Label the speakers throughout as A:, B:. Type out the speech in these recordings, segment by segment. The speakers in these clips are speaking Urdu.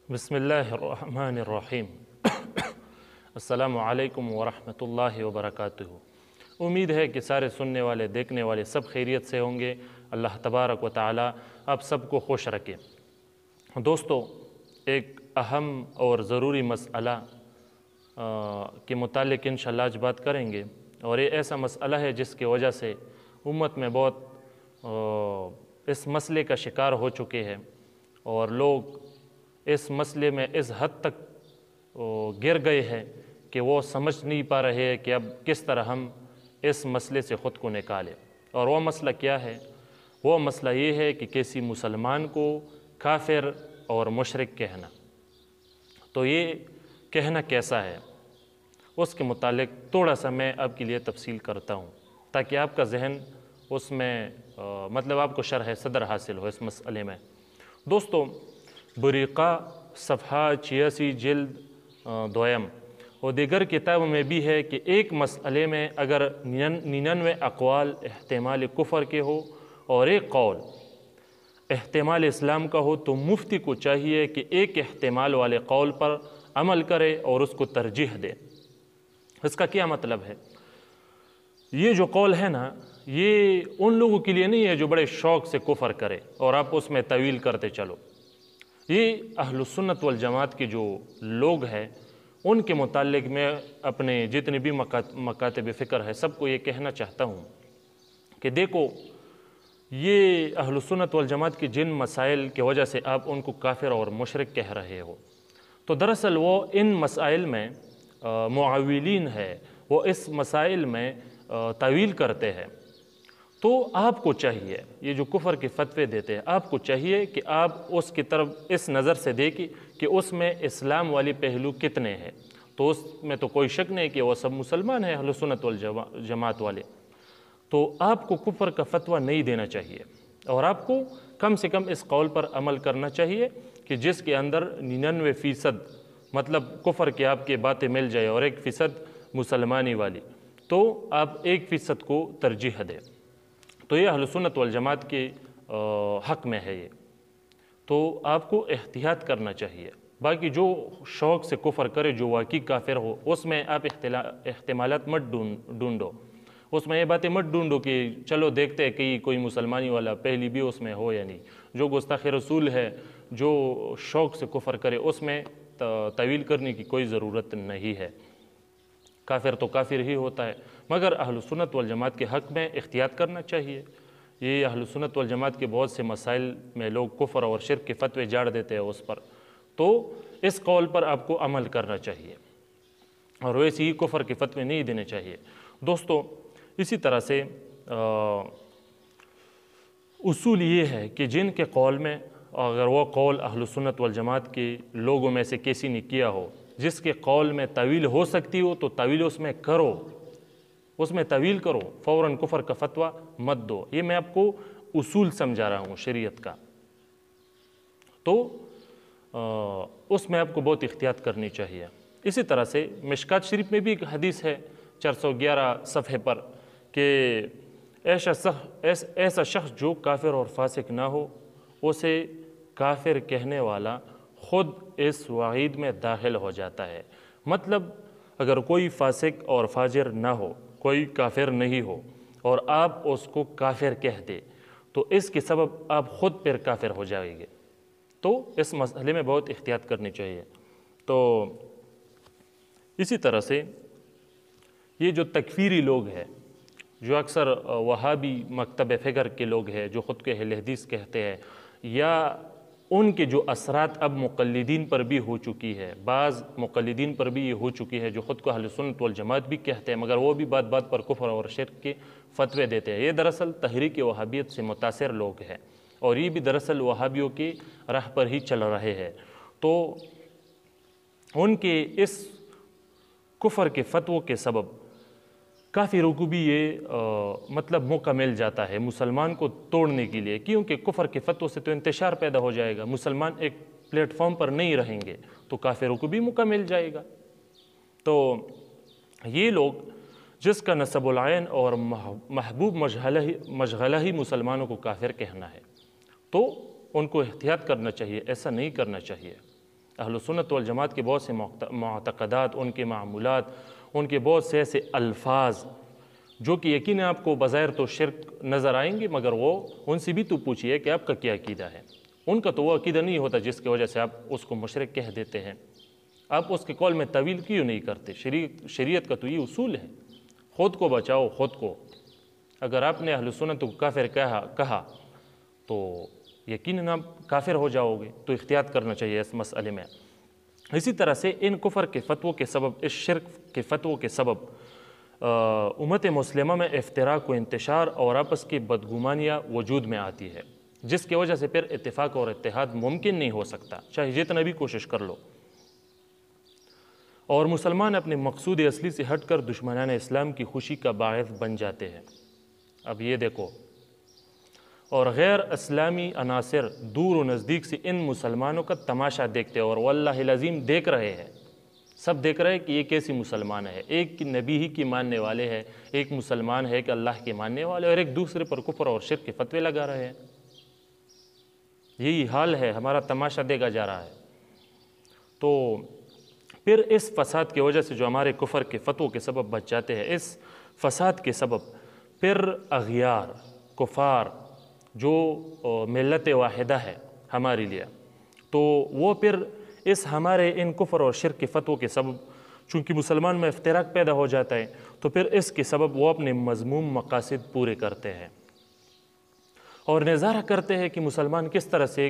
A: بسم اللہ الرحمن الرحیم السلام علیکم ورحمۃ اللہ وبرکاتہ۔ امید ہے کہ سارے سننے والے دیکھنے والے سب خیریت سے ہوں گے۔ اللہ تبارک و تعالی آپ سب کو خوش رکھے۔ دوستو، ایک اہم اور ضروری مسئلہ کے متعلق انشاءاللہ آج بات کریں گے، اور یہ ایسا مسئلہ ہے جس کی وجہ سے امت میں بہت اس مسئلے کا شکار ہو چکے ہیں، اور لوگ اس مسئلے میں اس حد تک گر گئے ہیں کہ وہ سمجھ نہیں پا رہے ہیں کہ اب کس طرح ہم اس مسئلے سے خود کو نکالیں۔ اور وہ مسئلہ کیا ہے؟ وہ مسئلہ یہ ہے کہ کسی مسلمان کو کافر اور مشرک کہنا۔ تو یہ کہنا کیسا ہے، اس کے متعلق تھوڑا سا میں آپ کے لیے تفصیل کرتا ہوں، تاکہ آپ کا ذہن اس میں آپ کو شرح صدر حاصل ہو اس مسئلے میں۔ دوستو، بریقہ صفحہ 86 جلد 2 اور دیگر کتابوں میں بھی ہے کہ ایک مسئلے میں اگر 99 اقوال احتمال کفر کے ہو اور ایک قول احتمال اسلام کا ہو، تو مفتی کو چاہیے کہ ایک احتمال والے قول پر عمل کرے اور اس کو ترجیح دے۔ اس کا کیا مطلب ہے؟ یہ جو قول ہے نا، یہ ان لوگوں کے لیے نہیں ہے جو بڑے شوق سے کفر کرے اور آپ اس میں طویل کرتے چلو۔ یہ اہل سنت والجماعت کے جو لوگ ہیں ان کے متعلق میں اپنے جتنے بھی مکاتب فکر ہے سب کو یہ کہنا چاہتا ہوں کہ دیکھو، یہ اہل سنت والجماعت کی جن مسائل کی وجہ سے آپ ان کو کافر اور مشرک کہہ رہے ہو، تو دراصل وہ ان مسائل میں معاولین ہے، وہ اس مسائل میں طویل کرتے ہیں۔ تو آپ کو چاہیے، یہ جو کفر کے فتوے دیتے ہیں، آپ کو چاہیے کہ آپ اس کی طرف اس نظر سے دیکھیں کہ اس میں اسلام والی پہلو کتنے ہیں۔ تو اس میں تو کوئی شک نہیں کہ وہ سب مسلمان ہیں، اہل سنت والجماعت والے۔ تو آپ کو کفر کا فتویٰ نہیں دینا چاہیے، اور آپ کو کم سے کم اس قول پر عمل کرنا چاہیے کہ جس کے اندر 99% کفر کے آپ کے باتیں مل جائے اور 1% مسلمانی والی، تو آپ 1% کو ترجیح دیں۔ تو یہ اہل سنت والجماعت کے حق میں ہے یہ، تو آپ کو احتیاط کرنا چاہیے۔ باقی جو شوق سے کفر کرے، جو واقعی کافر ہو، اس میں آپ احتمالات مت ڈھونڈو، اس میں یہ باتیں مت ڈھونڈو کہ چلو دیکھتے ہیں کہ کوئی مسلمانی والا پہلی بھی اس میں ہو یا نہیں۔ جو گستاخ رسول ہے، جو شوق سے کفر کرے، اس میں طویل کرنے کی کوئی ضرورت نہیں ہے۔ کافر تو کافر ہی ہوتا ہے، مگر اہل سنت والجماعت کے حق میں احتیاط کرنا چاہیے۔ یہ اہل سنت والجماعت کے بہت سے مسائل میں لوگ کفر اور شرک کے فتوے جاڑ دیتے ہیں اس پر، تو اس قول پر آپ کو عمل کرنا چاہیے، اور ویسے ہی کفر کے فتوے نہیں دینے چاہیے۔ دوستو، اسی طرح سے اصول یہ ہے کہ جن کے قول میں اگر وہ قول اہل سنت والجماعت کے لوگوں میں سے کسی نے کیا ہو، جس کے قول میں طویل ہو سکتی ہو، تو طویل اس میں کرو، اس میں طویل کرو، فوراً کفر کا فتویٰ مت دو۔ یہ میں آپ کو اصول سمجھا رہا ہوں شریعت کا، تو اس میں آپ کو بہت احتیاط کرنی چاہیے۔ اسی طرح سے مشکات شریف میں بھی ایک حدیث ہے 411 صفحے پر کہ ایسا شخص جو کافر اور فاسق نہ ہو، اسے کافر کہنے والا خود اس وعید میں داخل ہو جاتا ہے۔ اگر کوئی فاسق اور فاجر نہ ہو، کوئی کافر نہیں ہو، اور آپ اس کو کافر کہہ دے، تو اس کے سبب آپ خود پھر کافر ہو جائیں گے۔ تو اس مسئلے میں بہت احتیاط کرنی چاہیے۔ تو اسی طرح سے یہ جو تکفیری لوگ ہیں، جو اکثر وہابی مکتب فکر کے لوگ ہیں، جو خود کے اہل حدیث کہتے ہیں، یا ان کے جو اثرات اب مقلدین پر بھی ہو چکی ہے، بعض مقلدین پر بھی یہ ہو چکی ہے جو خود کو اہل سنت والجماعت بھی کہتے ہیں، مگر وہ بھی بات بات پر کفر اور شرک کے فتوے دیتے ہیں۔ یہ دراصل تحریک وہابیت سے متاثر لوگ ہیں، اور یہ بھی دراصل وہابیوں کی راہ پر ہی چل رہے ہیں۔ تو ان کے اس کفر کے فتووں کے سبب کافروں کو بھی یہ موقع مل جاتا ہے مسلمان کو توڑنے کے لیے، کیونکہ کفر کے فتووں سے تو انتشار پیدا ہو جائے گا، مسلمان ایک پلیٹ فارم پر نہیں رہیں گے، تو کافروں کو بھی موقع مل جائے گا۔ تو یہ لوگ جس کا نسب العین اور محبوب مشغلہ ہی مسلمانوں کو کافر کہنا ہے، تو ان کو احتیاط کرنا چاہیے، ایسا نہیں کرنا چاہیے۔ اہل سنت والجماعت کے بہت سے معتقدات، ان کے معمولات، ان کے بہت سے ایسے الفاظ جو کہ یقیناً آپ کو بظاہر تو شرک نظر آئیں گے، مگر وہ ان سے بھی تو پوچھئے کہ آپ کا کیا عقیدہ ہے۔ ان کا تو وہ عقیدہ نہیں ہوتا جس کی وجہ سے آپ اس کو مشرک کہہ دیتے ہیں۔ آپ اس کے قول میں طویل کیوں نہیں کرتے؟ شریعت کا تو یہ اصول ہے، خود کو بچاؤ خود کو۔ اگر آپ نے اہل سنت کو کافر کہا تو یقیناً آپ کافر ہو جاؤ گے، تو احتیاط کرنا چاہیے اس مسئلے میں۔ اسی طرح سے ان کفر کے فتووں کے سبب، اس شرک کے فتووں کے سبب امت مسلمہ میں افتراق و انتشار اور آپس کی بدگمانیاں وجود میں آتی ہے، جس کی وجہ سے پھر اتفاق اور اتحاد ممکن نہیں ہو سکتا، چاہے جتنا بھی کوشش کر لو۔ اور مسلمان اپنے مقصود اصلی سے ہٹ کر دشمنان اسلام کی خوشی کا باعث بن جاتے ہیں۔ اب یہ دیکھو، اور غیر اسلامی عناصر دور و نزدیک سے ان مسلمانوں کا تماشا دیکھتے ہیں، اور واللہ العظیم دیکھ رہے ہیں، سب دیکھ رہے ہیں کہ یہ کیسی مسلمان ہے۔ ایک نبی ہی کی ماننے والے ہیں، ایک مسلمان ہے کہ اللہ کے ماننے والے، اور ایک دوسرے پر کفر اور شرک کے فتوے لگا رہے ہیں۔ یہی حال ہے، ہمارا تماشا دیکھا جا رہا ہے۔ تو پھر اس فساد کی وجہ سے جو ہمارے کفر کے فتووں کے سبب بچ جاتے ہیں، اس فساد کے سبب پھر اغیار کفار جو ملت واحدہ ہے ہمارے لیے، تو وہ پھر اس ہمارے ان کفر اور شرک کے فتووں کے سبب، چونکہ مسلمان میں افتراق پیدا ہو جاتا ہے، تو پھر اس کے سبب وہ اپنے مذموم مقاصد پورے کرتے ہیں اور نظارہ کرتے ہیں کہ مسلمان کس طرح سے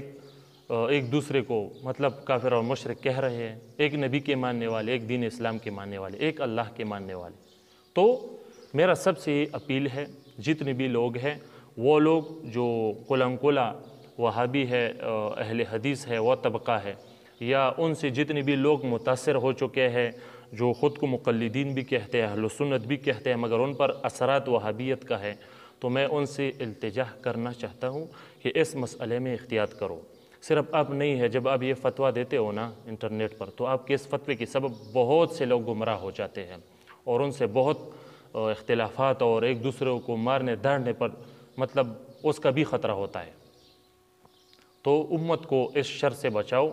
A: ایک دوسرے کو مطلب کافر اور مشرک کہہ رہے ہیں، ایک نبی کے ماننے والے، ایک دین اسلام کے ماننے والے، ایک اللہ کے ماننے والے۔ تو میرا سب سے یہ اپیل ہے، جتنے بھی لوگ ہیں، وہ لوگ جو قلنقلہ وہابی ہے، اہل حدیث ہے، وہ طبقہ ہے، یا ان سے جتنے بھی لوگ متاثر ہو چکے ہیں، جو خود کو مقلدین بھی کہتے ہیں، اہل سنت بھی کہتے ہیں، مگر ان پر اثرات وہابیت کا ہے، تو میں ان سے التجا کرنا چاہتا ہوں کہ اس مسئلے میں احتیاط کرو۔ صرف آپ نہیں ہے، جب آپ یہ فتویٰ دیتے ہو نا انٹرنیٹ پر، تو آپ کے اس فتوے کے سبب بہت سے لوگ گمراہ ہو جاتے ہیں، اور ان سے بہت اختلافات اور ایک دوسرے کو مارنے داڑنے پر مطلب اس کا بھی خطرہ ہوتا ہے۔ تو امت کو اس شر سے بچاؤ،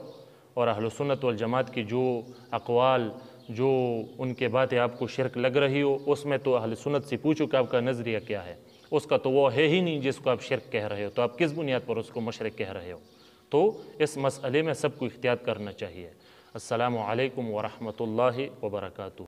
A: اور اہل سنت والجماعت کی جو اقوال، جو ان کے باتیں آپ کو شرک لگ رہی ہو، اس میں تو اہل سنت سے پوچھو کہ آپ کا نظریہ کیا ہے۔ اس کا تو وہ ہے ہی نہیں جس کو آپ شرک کہہ رہے ہو، تو آپ کس بنیاد پر اس کو مشرک کہہ رہے ہو؟ تو اس مسئلے میں سب کو احتیاط کرنا چاہیے۔ السلام علیکم ورحمۃ اللہ وبرکاتہ۔